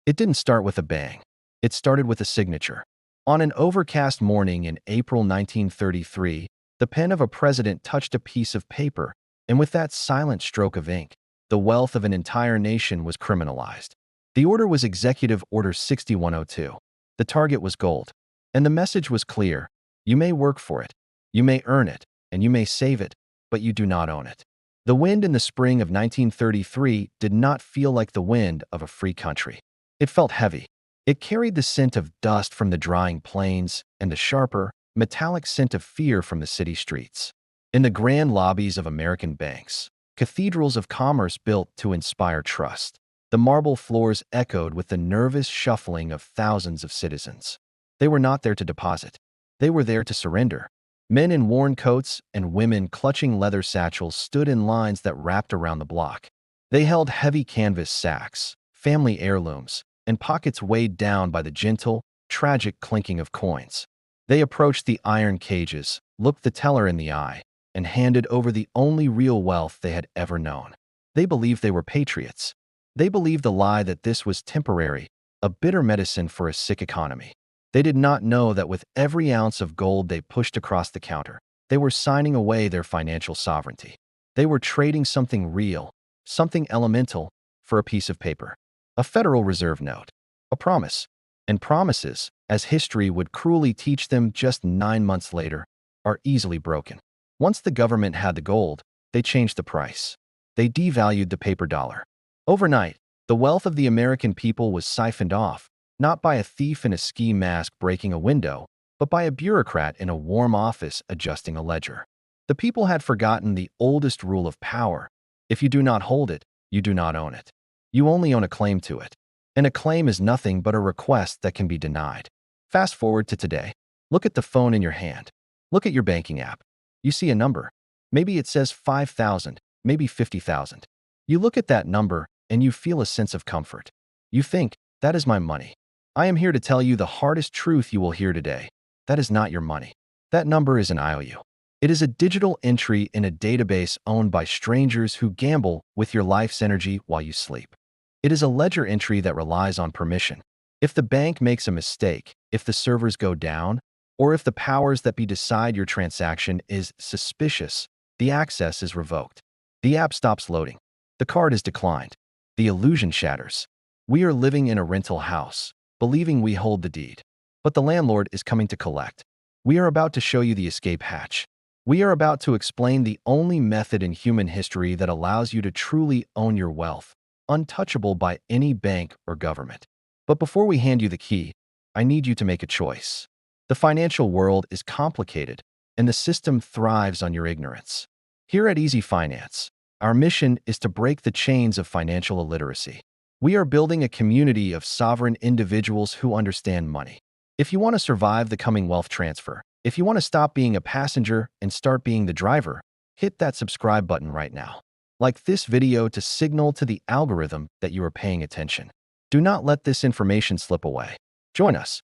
It didn't start with a bang. It started with a signature. On an overcast morning in April 1933, the pen of a president touched a piece of paper, and with that silent stroke of ink, the wealth of an entire nation was criminalized. The order was Executive Order 6102. The target was gold. And the message was clear. You may work for it, you may earn it, and you may save it, but you do not own it. The wind in the spring of 1933 did not feel like the wind of a free country. It felt heavy. It carried the scent of dust from the drying plains and the sharper, metallic scent of fear from the city streets. In the grand lobbies of American banks, cathedrals of commerce built to inspire trust, the marble floors echoed with the nervous shuffling of thousands of citizens. They were not there to deposit. They were there to surrender. Men in worn coats and women clutching leather satchels stood in lines that wrapped around the block. They held heavy canvas sacks, family heirlooms, and pockets weighed down by the gentle, tragic clinking of coins. They approached the iron cages, looked the teller in the eye, and handed over the only real wealth they had ever known. They believed they were patriots. They believed the lie that this was temporary, a bitter medicine for a sick economy. They did not know that with every ounce of gold they pushed across the counter, they were signing away their financial sovereignty. They were trading something real, something elemental, for a piece of paper. A Federal Reserve note. A promise. And promises, as history would cruelly teach them just 9 months later, are easily broken. Once the government had the gold, they changed the price. They devalued the paper dollar. Overnight, the wealth of the American people was siphoned off, not by a thief in a ski mask breaking a window, but by a bureaucrat in a warm office adjusting a ledger. The people had forgotten the oldest rule of power. If you do not hold it, you do not own it. You only own a claim to it. And a claim is nothing but a request that can be denied. Fast forward to today. Look at the phone in your hand. Look at your banking app. You see a number. Maybe it says 5,000, maybe 50,000. You look at that number and you feel a sense of comfort. You think, that is my money. I am here to tell you the hardest truth you will hear today. That is not your money. That number is an IOU. It is a digital entry in a database owned by strangers who gamble with your life's energy while you sleep. It is a ledger entry that relies on permission. If the bank makes a mistake, if the servers go down, or if the powers that be decide your transaction is suspicious, the access is revoked. The app stops loading. The card is declined. The illusion shatters. We are living in a rental house, believing we hold the deed. But the landlord is coming to collect. We are about to show you the escape hatch. We are about to explain the only method in human history that allows you to truly own your wealth, untouchable by any bank or government. But before we hand you the key, I need you to make a choice. The financial world is complicated, and the system thrives on your ignorance. Here at Easy Finance, our mission is to break the chains of financial illiteracy. We are building a community of sovereign individuals who understand money. If you want to survive the coming wealth transfer, if you want to stop being a passenger and start being the driver, hit that subscribe button right now. Like this video to signal to the algorithm that you are paying attention. Do not let this information slip away. Join us.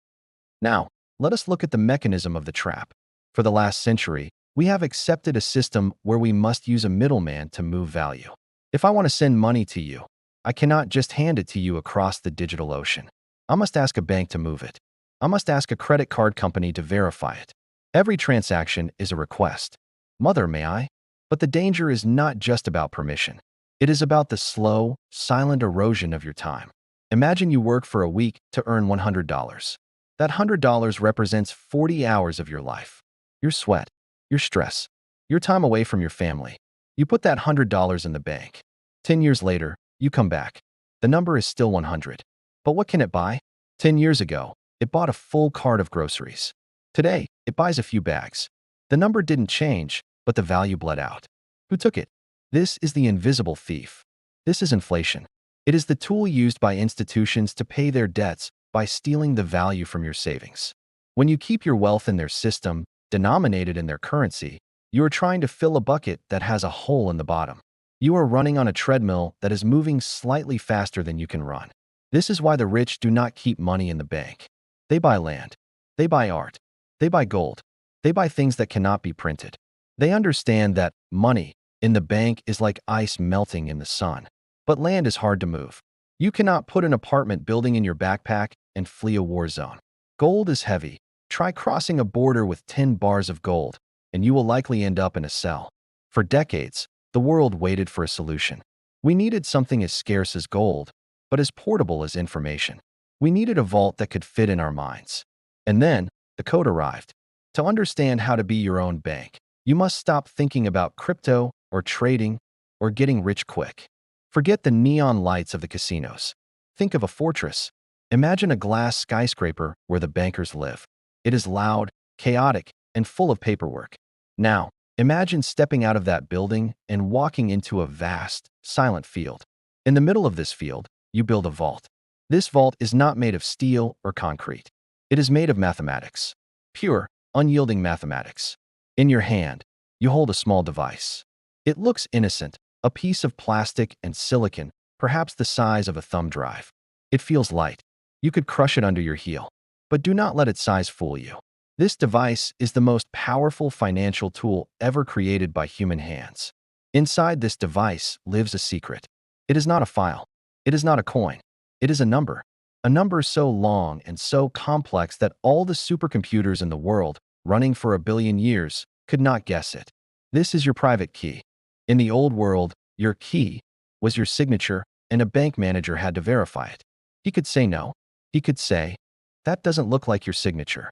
Now, let us look at the mechanism of the trap. For the last century, we have accepted a system where we must use a middleman to move value. If I want to send money to you, I cannot just hand it to you across the digital ocean. I must ask a bank to move it. I must ask a credit card company to verify it. Every transaction is a request. Mother, may I? But the danger is not just about permission. It is about the slow, silent erosion of your time. Imagine you work for a week to earn $100. That $100 represents 40 hours of your life. Your sweat, your stress, your time away from your family. You put that $100 in the bank. 10 years later, you come back. The number is still 100. But what can it buy? 10 years ago, it bought a full cart of groceries. Today, it buys a few bags. The number didn't change, but the value bled out. Who took it? This is the invisible thief. This is inflation. It is the tool used by institutions to pay their debts by stealing the value from your savings. When you keep your wealth in their system, denominated in their currency, you are trying to fill a bucket that has a hole in the bottom. You are running on a treadmill that is moving slightly faster than you can run. This is why the rich do not keep money in the bank. They buy land. They buy art. They buy gold. They buy things that cannot be printed. They understand that money in the bank is like ice melting in the sun. But land is hard to move. You cannot put an apartment building in your backpack and flee a war zone. Gold is heavy. Try crossing a border with 10 bars of gold, and you will likely end up in a cell. For decades, the world waited for a solution. We needed something as scarce as gold, but as portable as information. We needed a vault that could fit in our minds. And then, the code arrived. To understand how to be your own bank, you must stop thinking about crypto or trading or getting rich quick. Forget the neon lights of the casinos. Think of a fortress. Imagine a glass skyscraper where the bankers live. It is loud, chaotic, and full of paperwork. Now, imagine stepping out of that building and walking into a vast, silent field. In the middle of this field, you build a vault. This vault is not made of steel or concrete. It is made of mathematics. Pure, unyielding mathematics. In your hand, you hold a small device. It looks innocent, a piece of plastic and silicon, perhaps the size of a thumb drive. It feels light. You could crush it under your heel. But do not let its size fool you. This device is the most powerful financial tool ever created by human hands. Inside this device lives a secret. It is not a file. It is not a coin. It is a number. A number so long and so complex that all the supercomputers in the world, running for 1 billion years, could not guess it. This is your private key. In the old world, your key was your signature, and a bank manager had to verify it. He could say no. He could say, "That doesn't look like your signature."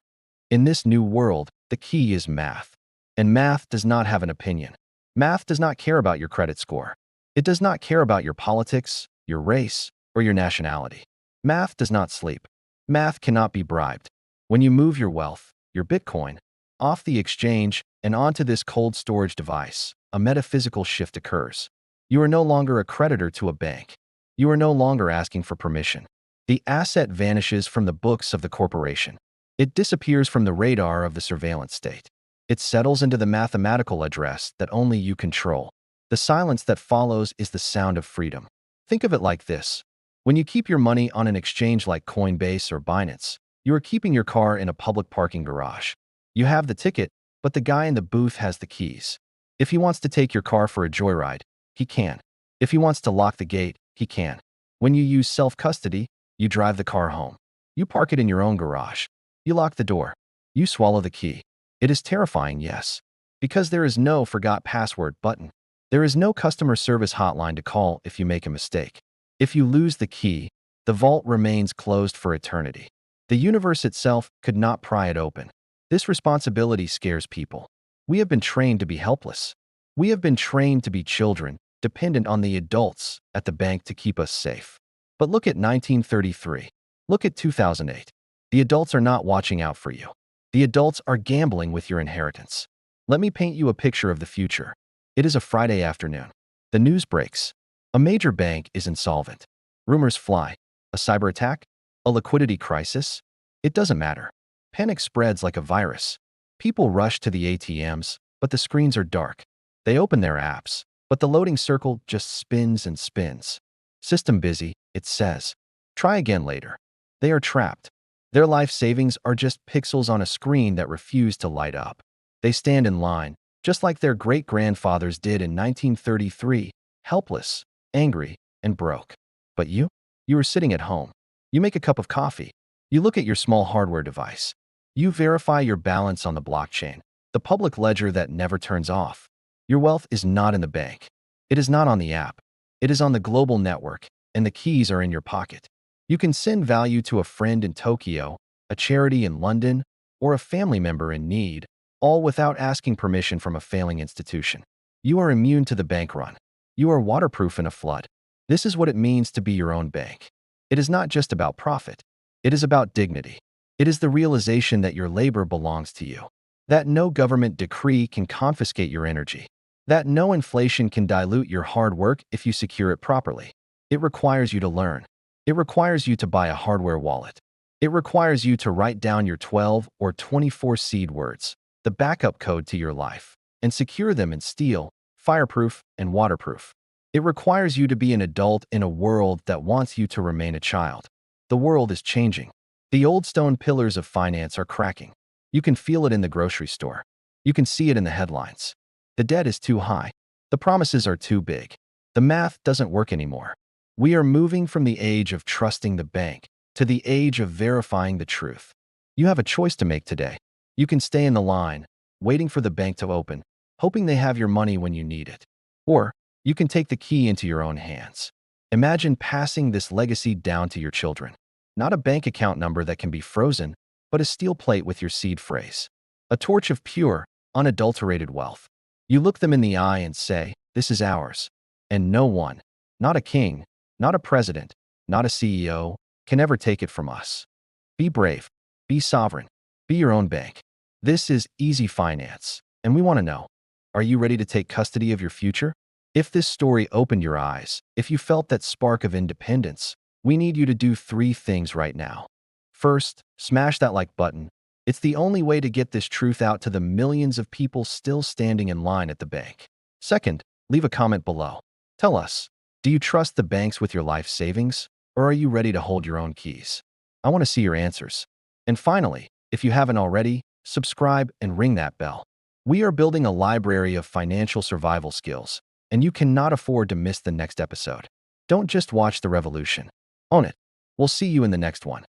In this new world, the key is math. And math does not have an opinion. Math does not care about your credit score. It does not care about your politics, your race, or your nationality. Math does not sleep. Math cannot be bribed. When you move your wealth, your Bitcoin, off the exchange and onto this cold storage device, a metaphysical shift occurs. You are no longer a creditor to a bank. You are no longer asking for permission. The asset vanishes from the books of the corporation. It disappears from the radar of the surveillance state. It settles into the mathematical address that only you control. The silence that follows is the sound of freedom. Think of it like this. When you keep your money on an exchange like Coinbase or Binance, you are keeping your car in a public parking garage. You have the ticket, but the guy in the booth has the keys. If he wants to take your car for a joyride, he can. If he wants to lock the gate, he can. When you use self-custody, you drive the car home. You park it in your own garage. You lock the door. You swallow the key. It is terrifying, yes. Because there is no forgot password button. There is no customer service hotline to call if you make a mistake. If you lose the key, the vault remains closed for eternity. The universe itself could not pry it open. This responsibility scares people. We have been trained to be helpless. We have been trained to be children, dependent on the adults at the bank to keep us safe. But look at 1933. Look at 2008. The adults are not watching out for you. The adults are gambling with your inheritance. Let me paint you a picture of the future. It is a Friday afternoon. The news breaks. A major bank is insolvent. Rumors fly. A cyber attack? A liquidity crisis? It doesn't matter. Panic spreads like a virus. People rush to the ATMs, but the screens are dark. They open their apps, but the loading circle just spins and spins. System busy, it says. Try again later. They are trapped. Their life savings are just pixels on a screen that refuse to light up. They stand in line, just like their great-grandfathers did in 1933, helpless, angry, and broke. But you? You are sitting at home. You make a cup of coffee. You look at your small hardware device. You verify your balance on the blockchain, the public ledger that never turns off. Your wealth is not in the bank. It is not on the app. It is on the global network, and the keys are in your pocket. You can send value to a friend in Tokyo, a charity in London, or a family member in need, all without asking permission from a failing institution. You are immune to the bank run. You are waterproof in a flood. This is what it means to be your own bank. It is not just about profit. It is about dignity. It is the realization that your labor belongs to you. That no government decree can confiscate your energy. That no inflation can dilute your hard work if you secure it properly. It requires you to learn. It requires you to buy a hardware wallet. It requires you to write down your 12 or 24 seed words, the backup code to your life, and secure them in steel, fireproof, and waterproof. It requires you to be an adult in a world that wants you to remain a child. The world is changing. The old stone pillars of finance are cracking. You can feel it in the grocery store. You can see it in the headlines. The debt is too high. The promises are too big. The math doesn't work anymore. We are moving from the age of trusting the bank to the age of verifying the truth. You have a choice to make today. You can stay in the line, waiting for the bank to open, hoping they have your money when you need it. Or you can take the key into your own hands. Imagine passing this legacy down to your children. Not a bank account number that can be frozen, but a steel plate with your seed phrase. A torch of pure, unadulterated wealth. You look them in the eye and say, "This is ours." And no one, not a king, not a president, not a CEO, can ever take it from us. Be brave. Be sovereign. Be your own bank. This is Easy Finance, and we want to know, are you ready to take custody of your future? If this story opened your eyes, if you felt that spark of independence, we need you to do 3 things right now. First, smash that like button. It's the only way to get this truth out to the millions of people still standing in line at the bank. Second, leave a comment below. Tell us, do you trust the banks with your life savings, or are you ready to hold your own keys? I want to see your answers. And finally, if you haven't already, subscribe and ring that bell. We are building a library of financial survival skills, and you cannot afford to miss the next episode. Don't just watch the revolution. Own it. We'll see you in the next one.